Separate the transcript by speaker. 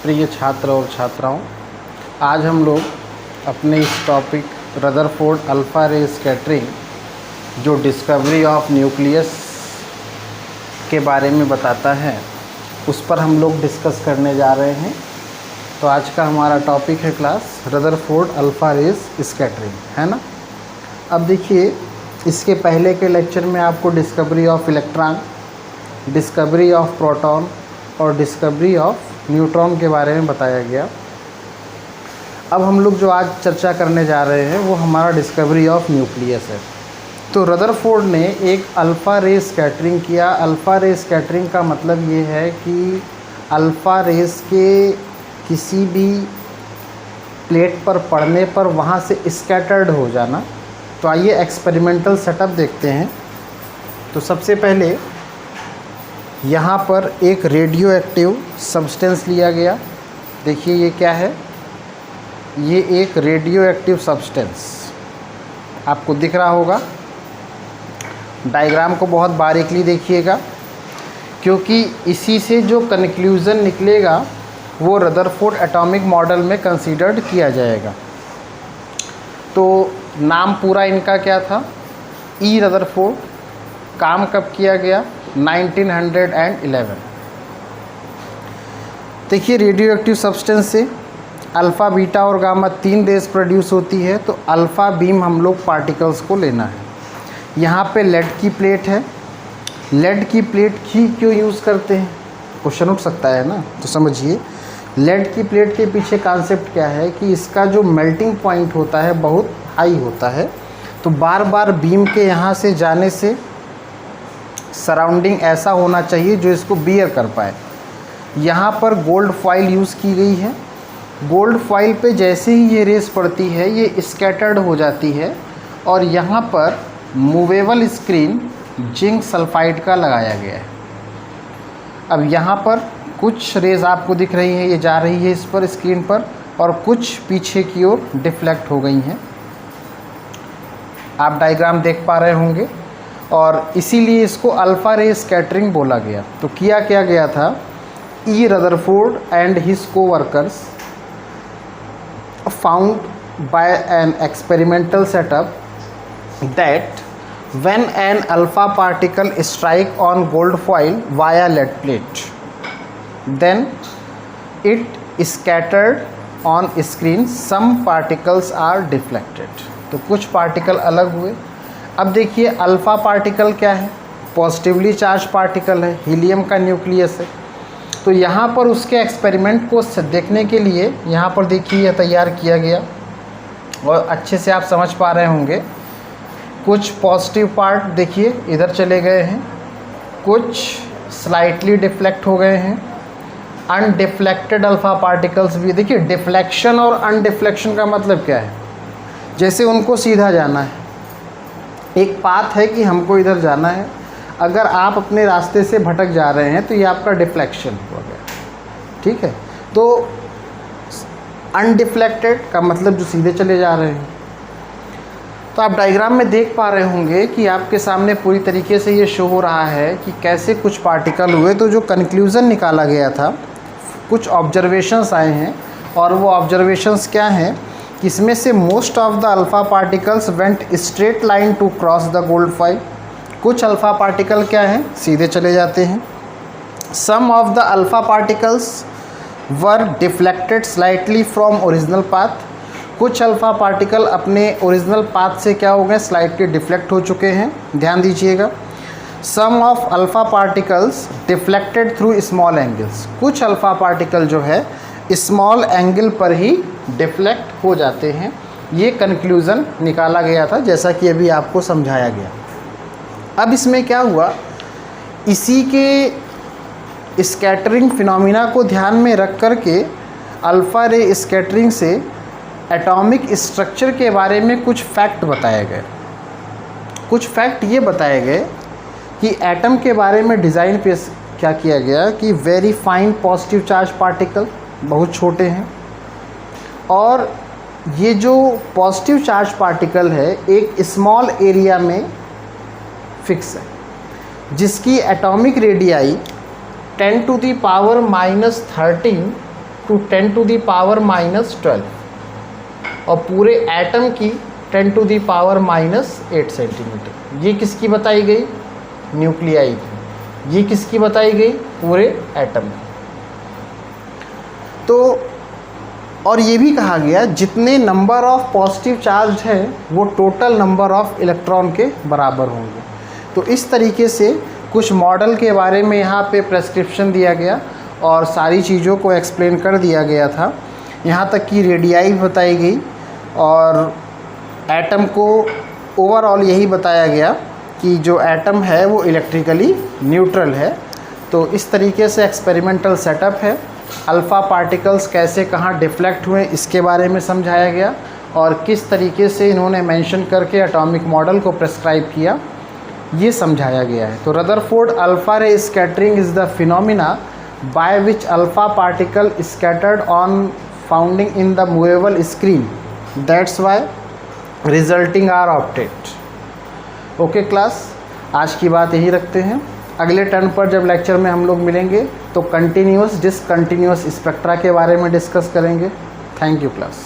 Speaker 1: प्रिय छात्र और छात्राओं, आज हम लोग अपने इस topic Rutherford alpha ray scattering जो डिस्कवरी ऑफ न्यूक्लियस के बारे में बताता है उस पर हम लोग डिस्कस करने जा रहे हैं। तो आज का हमारा टॉपिक है class Rutherford alpha rays scattering, है ना। अब देखिए, इसके पहले के लेक्चर में आपको discovery of electron, discovery of proton और डिस्कवरी ऑफ न्यूट्रॉन के बारे में बताया गया। अब हम लोग जो आज चर्चा करने जा रहे हैं वो हमारा डिस्कवरी ऑफ न्यूक्लियस है। तो रदरफोर्ड ने एक अल्फ़ा रे स्कैटरिंग किया। अल्फ़ा रे स्कैटरिंग का मतलब ये है कि अल्फ़ा रेस के किसी भी प्लेट पर पड़ने पर वहाँ से स्कैटर्ड हो जाना। तो आइए एक्सपेरिमेंटल सेटअप देखते हैं। तो सबसे पहले यहाँ पर एक रेडियो एक्टिव सब्सटेंस लिया गया। देखिए ये क्या है, ये एक रेडियो एक्टिव सब्सटेंस आपको दिख रहा होगा। डायग्राम को बहुत बारीकली देखिएगा, क्योंकि इसी से जो कंक्लूज़न निकलेगा वो रदरफोर्ड एटॉमिक मॉडल में कंसीडर्ड किया जाएगा। तो नाम पूरा इनका क्या था, ई रदरफोर्ड। काम कब किया गया, 1911। देखिए, रेडियो एक्टिव सब्सटेंस से अल्फ़ा, बीटा और गामा 3 रेज प्रोड्यूस होती है। तो अल्फ़ा बीम हम लोग पार्टिकल्स को लेना है। यहाँ पे लेड की प्लेट है। लेड की प्लेट ही क्यों यूज़ करते हैं, क्वेश्चन उठ सकता है ना। तो समझिए, लेड की प्लेट के पीछे कॉन्सेप्ट क्या है कि इसका जो मेल्टिंग पॉइंट होता है बहुत हाई होता है। तो बार बार बीम के यहाँ से जाने से सराउंडिंग ऐसा होना चाहिए जो इसको बियर कर पाए। यहाँ पर गोल्ड फॉइल यूज़ की गई है। गोल्ड फॉइल पे जैसे ही ये रेस पड़ती है ये स्कैटर्ड हो जाती है। और यहाँ पर मूवेबल स्क्रीन जिंक सल्फाइड का लगाया गया है। अब यहाँ पर कुछ रेज आपको दिख रही है, ये जा रही है इस पर स्क्रीन पर, और कुछ पीछे की ओर डिफ्लेक्ट हो गई हैं। आप डायग्राम देख पा रहे होंगे, और इसीलिए इसको अल्फ़ा रे स्कैटरिंग बोला गया। तो किया क्या गया था, E Rutherford and his coworkers found by an experimental setup that when an alpha particle strike on gold foil via lead plate, then it scattered on screen, some particles are deflected। तो कुछ particle अलग हुए। अब देखिए, alpha particle क्या है, positively charge particle है, helium का न्यूक्लियस है। तो यहाँ पर उसके एक्सपेरिमेंट को देखने के लिए यहाँ पर देखिए यह तैयार किया गया, और अच्छे से आप समझ पा रहे होंगे। कुछ पॉजिटिव पार्ट देखिए इधर चले गए हैं, कुछ स्लाइटली डिफ्लेक्ट हो गए हैं। अनडिफ्लेक्टेड अल्फ़ा पार्टिकल्स भी देखिए। डिफ्लेक्शन और अनडिफ्लेक्शन का मतलब क्या है, जैसे उनको सीधा जाना है, एक पाथ है कि हमको इधर जाना है। अगर आप अपने रास्ते से भटक जा रहे हैं तो ये आपका डिफ्लेक्शन हो गया, ठीक है। तो अनडिफ्लेक्टेड का मतलब जो सीधे चले जा रहे हैं। तो आप डायग्राम में देख पा रहे होंगे कि आपके सामने पूरी तरीके से ये शो हो रहा है कि कैसे कुछ पार्टिकल हुए। तो जो कंक्लूज़न निकाला गया था, कुछ ऑब्जर्वेशंस आए हैं, और वो ऑब्जर्वेशंस क्या हैं कि इसमें से most of the alpha particles went straight line to cross the gold foil. कुछ अल्फ़ा पार्टिकल क्या हैं, सीधे चले जाते हैं। Some of the alpha particles were deflected slightly from original path. कुछ अल्फ़ा पार्टिकल अपने ओरिजिनल पाथ से क्या हो गए, स्लाइटली डिफ्लेक्ट हो चुके हैं, ध्यान दीजिएगा। Some of alpha particles deflected through small angles. कुछ अल्फ़ा पार्टिकल जो है स्मॉल एंगल पर ही डिफ्लेक्ट हो जाते हैं। ये कंक्लूज़न निकाला गया था, जैसा कि अभी आपको समझाया गया। अब इसमें क्या हुआ, इसी के स्कैटरिंग फिनोमिना को ध्यान में रख कर के अल्फ़ा रे स्कैटरिंग से एटॉमिक स्ट्रक्चर के बारे में कुछ फैक्ट बताए गए। कुछ फैक्ट ये बताए गए कि एटम के बारे में डिज़ाइन पे क्या किया गया कि very fine positive charge particle बहुत छोटे हैं, और ये जो पॉजिटिव चार्ज पार्टिकल है एक स्मॉल एरिया में फिक्स है, जिसकी एटॉमिक रेडियाई 10⁻⁻13 टू 10⁻⁻12 और पूरे एटम की 10⁻⁻8 सेंटीमीटर। ये किसकी बताई गई? न्यूक्लियाई की। ये किसकी बताई गई? पूरे एटम की। तो और ये भी कहा गया जितने नंबर ऑफ पॉजिटिव चार्ज है वो टोटल नंबर ऑफ इलेक्ट्रॉन के बराबर होंगे। तो इस तरीके से कुछ मॉडल के बारे में यहाँ पे प्रेस्क्रिप्शन दिया गया और सारी चीज़ों को एक्सप्लेन कर दिया गया था। यहाँ तक कि रेडियाई बताई गई और एटम को ओवरऑल यही बताया गया कि जो एटम है वो इलेक्ट्रिकली न्यूट्रल है। तो इस तरीके से एक्सपेरिमेंटल सेटअप है। अल्फ़ा पार्टिकल्स कैसे कहाँ डिफ्लेक्ट हुए इसके बारे में समझाया गया और किस तरीके से इन्होंने मेंशन करके एटॉमिक मॉडल को प्रेस्क्राइब किया ये समझाया गया है। तो Rutherford alpha ray scattering is the phenomena by which alpha particle scattered on founding in the movable screen, that's why resulting are opted. Okay class, आज की बात यही रखते हैं। अगले टर्न पर जब लेक्चर में हम लोग मिलेंगे तो कंटिन्यूअस डिसकंटिन्यूअस स्पेक्ट्रा के बारे में डिस्कस करेंगे। Thank you class.